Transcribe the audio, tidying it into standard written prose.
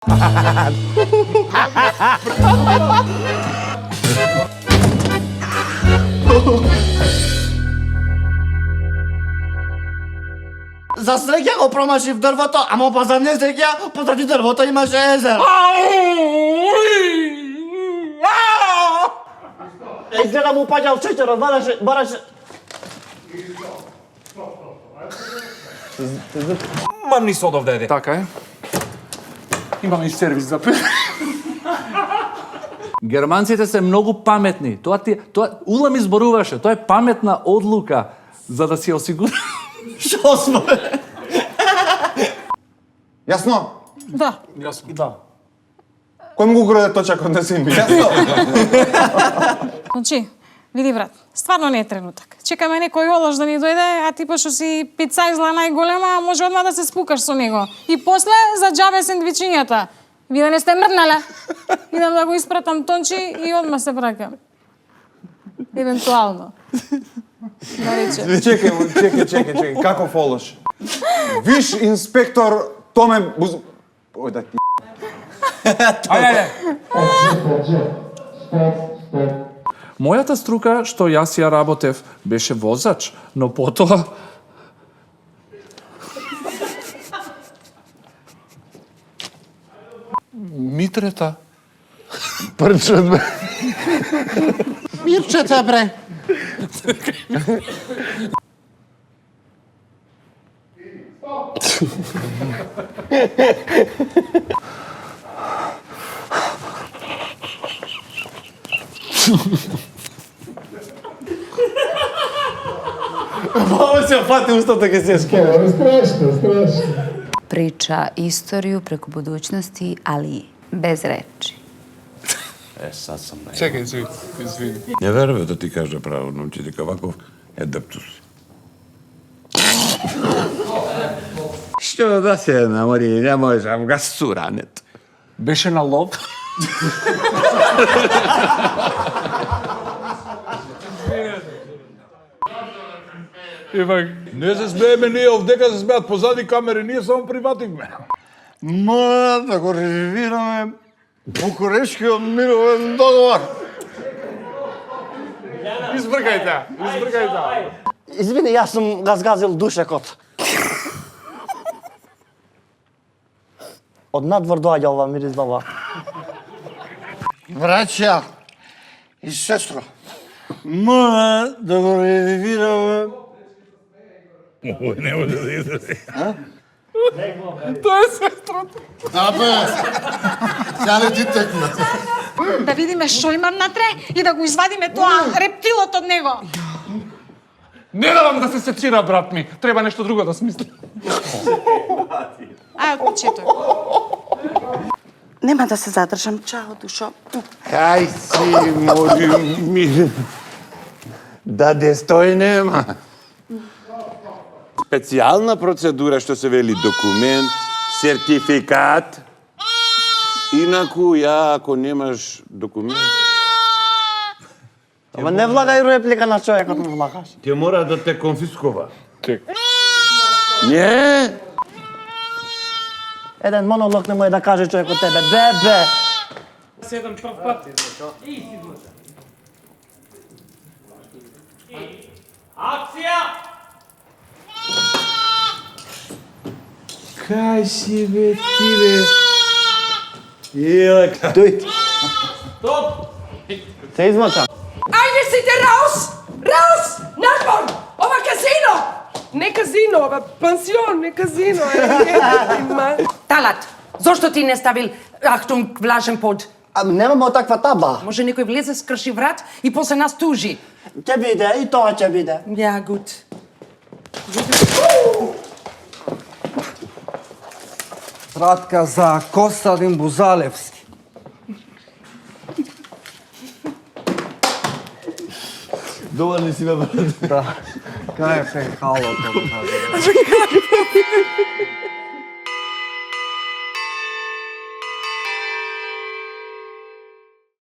За среќа го промашив дрвото, ама па за несреќа позади дрвото имаше езеро. Изгледа му паѓал шеќерот, бараше... Мам ни содов, деде. Така е. Имаме и сервис за пе. Германците се многу паметни. Тоа Ула ми зборуваше, тоа е паметна одлука за да си осигури. Шо сме? Јасно? Да. Да. Кој му го краде точак од несин ми? Јасно? Значи, види брат, стварно не е тренутак. Чекаме некој олош да ни дојде, а ти пошто си пица изла најголема, може одма да се спукаш со него. И после за џабе сендвичињата. Ви да не сте мрднале. Идам да го испратам Тончи и одма се враќам. Евентуално. Да рече. Чекај, каков олош? Виш инспектор Томе Буз... Ој да ти... Ајде. Мојата струка, што јас ја работев, беше возач, но потоа... Митрета. Прчет, бе. Мирчете, бре. Ovo se fati ustата ке се скене. Strašno. Priča istoriju preko budućnosti, ali bez reči. Чекај, извини. Не верувам да ти кажа право, научи дека ваков е дептус. Што да се намори, не можам га суранет. Беше на лов? Ивак, Не се смееме ние овдека, се смеат позади камери, ние само привативме. Мора да го ревизираме Букурешкиот мировен договор. избргајте. Извини, јас сум го згазил душекот. Од надвор доаѓа ова мирис баба. Браќа и сестро, мора да го ревизираме. Не може да изрази. Тоа е сестрата. Da, bе. Сега не ти текна. Да видиме што имам натре и да го извадиме тоа рептилот од него. Не давам да се сецира, брат ми. Треба нешто друго да смисли. Ај, отпечетој. Нема да се задржам. Чао, душо. Кај си, молим ми. Да дестој нема. Специјална процедура што се вели документ, сертификат. Инаку ја ако немаш документ, Ама не влагај реплика на човекот, не влагаш. ќе мора да те конфискува. Не, Еден монолог не може да каже човек од тебе. Бебе! кај си бе ти бе? Дојди. Се измоча. Ајде сите раус! Раус! Надвор! Ова казино! Не казино, ова пансион, не казино. Талат, зошто ти не ставил Ахтунг влажен под? Ами немаме таква таба. Може некој влезе, скрши врат и после нас тужи. Ќе биде, и тоа ќе биде. Ја, гуд. Пратка за Костадин Бузалевски. Доволни си, бе, брат. Да. Кај е пехалото?